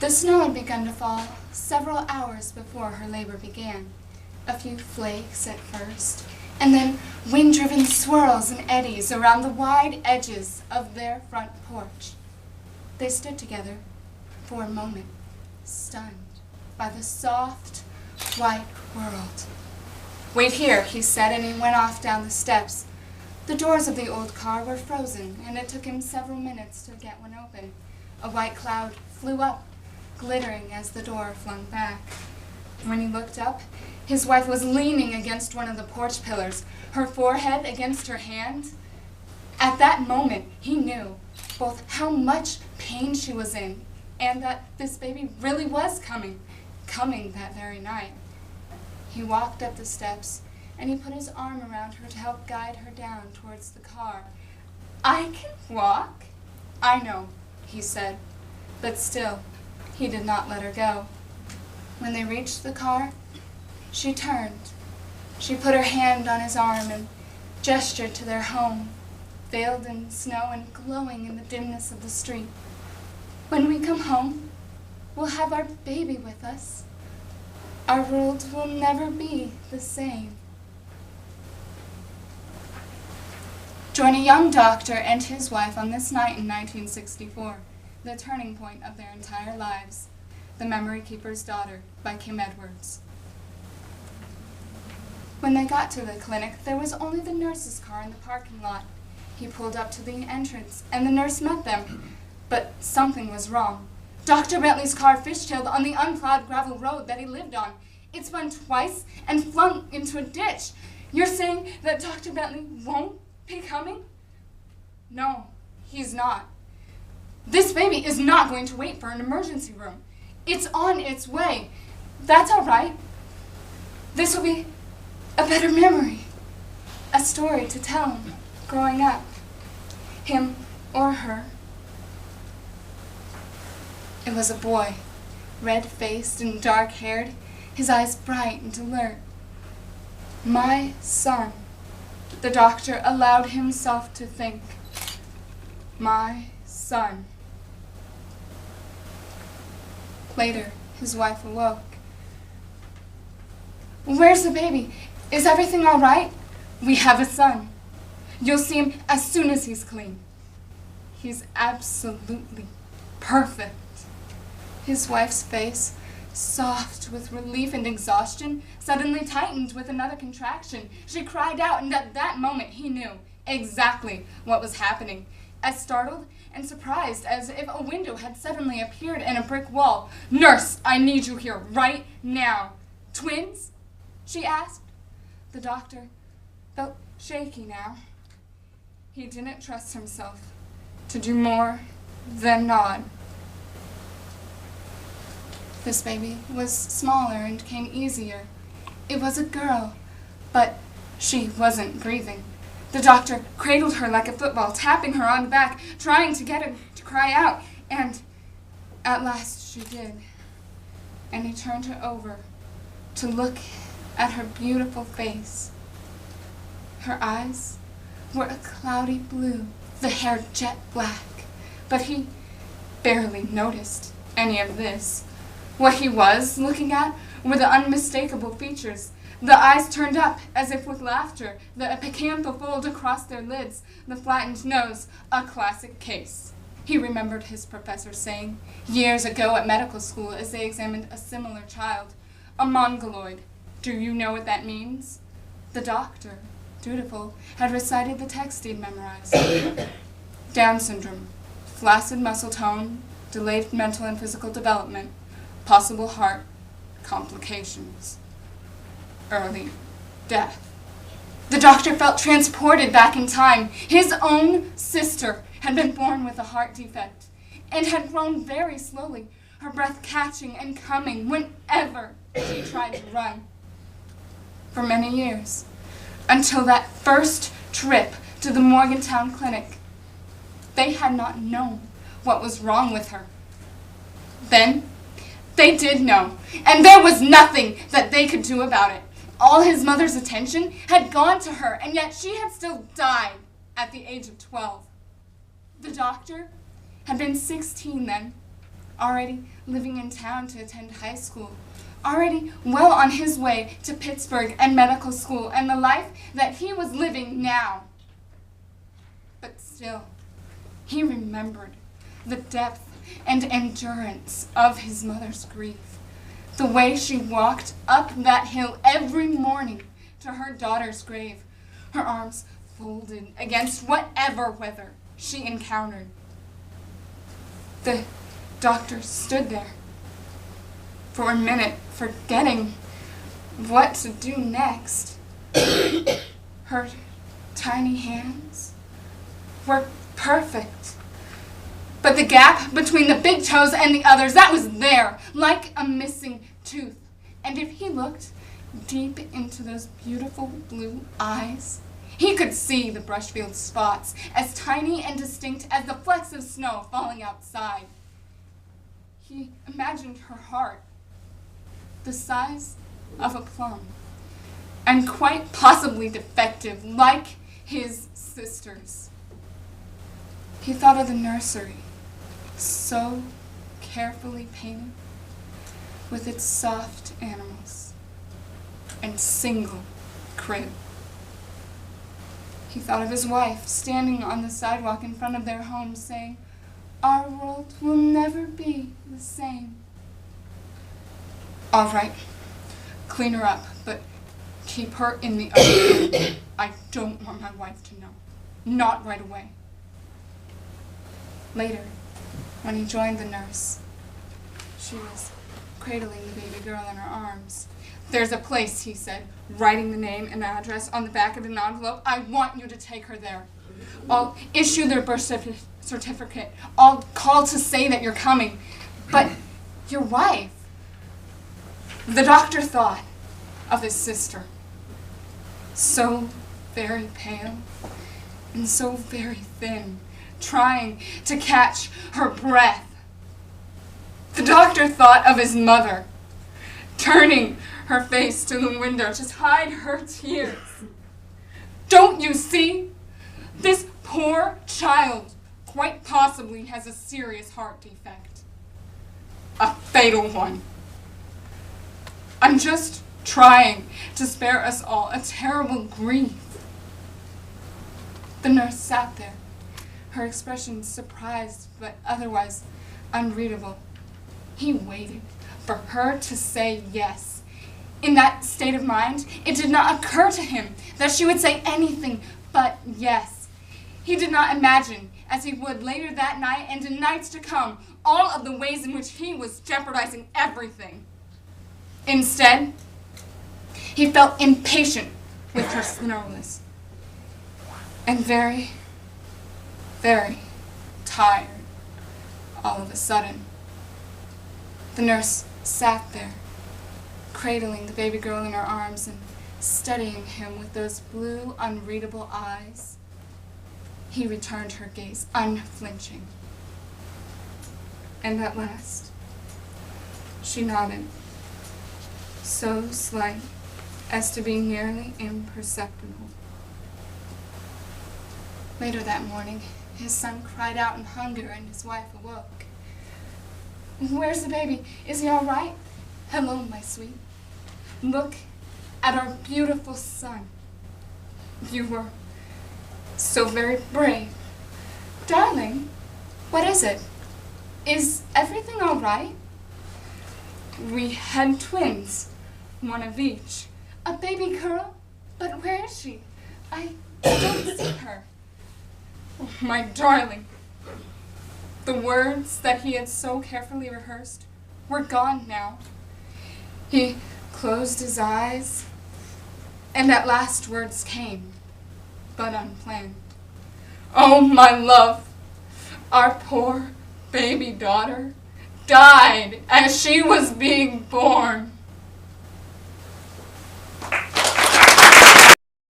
The snow had begun to fall several hours before her labor began. A few flakes at first, and then wind-driven swirls and eddies around the wide edges of their front porch. They stood together for a moment, stunned by the soft, white world. "Wait here," he said, and he went off down the steps. The doors of the old car were frozen, and it took him several minutes to get one open. A white cloud flew up, glittering as the door flung back. When he looked up, his wife was leaning against one of the porch pillars, her forehead against her hand. At that moment, he knew both how much pain she was in and that this baby really was coming that very night. He walked up the steps, and he put his arm around her to help guide her down towards the car. "I can walk." "I know," he said, but still, he did not let her go. When they reached the car, she turned. She put her hand on his arm and gestured to their home, veiled in snow and glowing in the dimness of the street. "When we come home, we'll have our baby with us. Our world will never be the same." Join a young doctor and his wife on this night in 1964, the turning point of their entire lives. The Memory Keeper's Daughter by Kim Edwards. When they got to the clinic, there was only the nurse's car in the parking lot. He pulled up to the entrance, and the nurse met them. But something was wrong. Dr. Bentley's car fishtailed on the unplowed gravel road that he lived on. It spun twice and flung into a ditch. "You're saying that Dr. Bentley won't be coming?" "No, he's not. This baby is not going to wait for an emergency room. It's on its way. That's all right. This will be a better memory, a story to tell him growing up, him or her." It was a boy, red-faced and dark-haired, his eyes bright and alert. "My son," the doctor allowed himself to think. "My son." Later, his wife awoke. "Where's the baby? Is everything all right?" "We have a son. You'll see him as soon as he's clean. He's absolutely perfect." His wife's face, soft with relief and exhaustion, suddenly tightened with another contraction. She cried out, and at that moment he knew exactly what was happening. As startled and surprised as if a window had suddenly appeared in a brick wall. "Nurse, I need you here right now." "Twins?" she asked. The doctor felt shaky now. He didn't trust himself to do more than nod. This baby was smaller and came easier. It was a girl, but she wasn't breathing. The doctor cradled her like a football, tapping her on the back, trying to get her to cry out, and at last she did. And he turned her over to look at her beautiful face. Her eyes were a cloudy blue, the hair jet black, but he barely noticed any of this. What he was looking at were the unmistakable features. The eyes turned up as if with laughter, the epicantha fold across their lids, the flattened nose, a classic case. He remembered his professor saying years ago at medical school as they examined a similar child, "A mongoloid. Do you know what that means?" The doctor, dutiful, had recited the text he'd memorized. Down syndrome, flaccid muscle tone, delayed mental and physical development, possible heart complications, early death. The doctor felt transported back in time. His own sister had been born with a heart defect and had grown very slowly, her breath catching and coming whenever she tried to run. For many years, until that first trip to the Morgantown clinic, they had not known what was wrong with her. Then, they did know, and there was nothing that they could do about it. All his mother's attention had gone to her, and yet she had still died at the age of 12. The doctor had been 16 then, already living in town to attend high school, already well on his way to Pittsburgh and medical school and the life that he was living now. But still, he remembered the depth and endurance of his mother's grief, the way she walked up that hill every morning to her daughter's grave, her arms folded against whatever weather she encountered. The doctor stood there for a minute, forgetting what to do next. Her tiny hands were perfect. But the gap between the big toes and the others, that was there, like a missing tooth. And if he looked deep into those beautiful blue eyes, he could see the brushfield spots, as tiny and distinct as the flecks of snow falling outside. He imagined her heart, the size of a plum, and quite possibly defective, like his sister's. He thought of the nursery, so carefully painted, with its soft animals and single crib. He thought of his wife standing on the sidewalk in front of their home saying, "Our world will never be the same." All right, clean her up, but keep her in the other room. I don't want my wife to know. Not right away. Later, when he joined the nurse, she was cradling the baby girl in her arms. "There's a place," he said, writing the name and address on the back of an envelope. "I want you to take her there. I'll issue their birth certificate. I'll call to say that you're coming. But your wife..." The doctor thought of his sister, so very pale and so very thin, trying to catch her breath. The doctor thought of his mother, turning her face to the window to hide her tears. "Don't you see? This poor child quite possibly has a serious heart defect. A fatal one. I'm just trying to spare us all a terrible grief." The nurse sat there, her expression surprised but otherwise unreadable. He waited for her to say yes. In that state of mind, it did not occur to him that she would say anything but yes. He did not imagine, as he would later that night and in nights to come, all of the ways in which he was jeopardizing everything. Instead, he felt impatient with her slowness and very, very tired all of a sudden. The nurse sat there, cradling the baby girl in her arms and studying him with those blue, unreadable eyes. He returned her gaze, unflinching. And at last, she nodded, so slight as to be nearly imperceptible. Later that morning, his son cried out in hunger and his wife awoke. "Where's the baby? Is he all right? Hello, my sweet. Look at our beautiful son. You were so very brave. Darling, what is it? Is everything all right?" "We had twins, one of each." "A baby girl? But where is she? I don't see her." "Oh, my darling." The words that he had so carefully rehearsed were gone now. He closed his eyes, and at last words came, but unplanned. "Oh, my love, our poor baby daughter died as she was being born."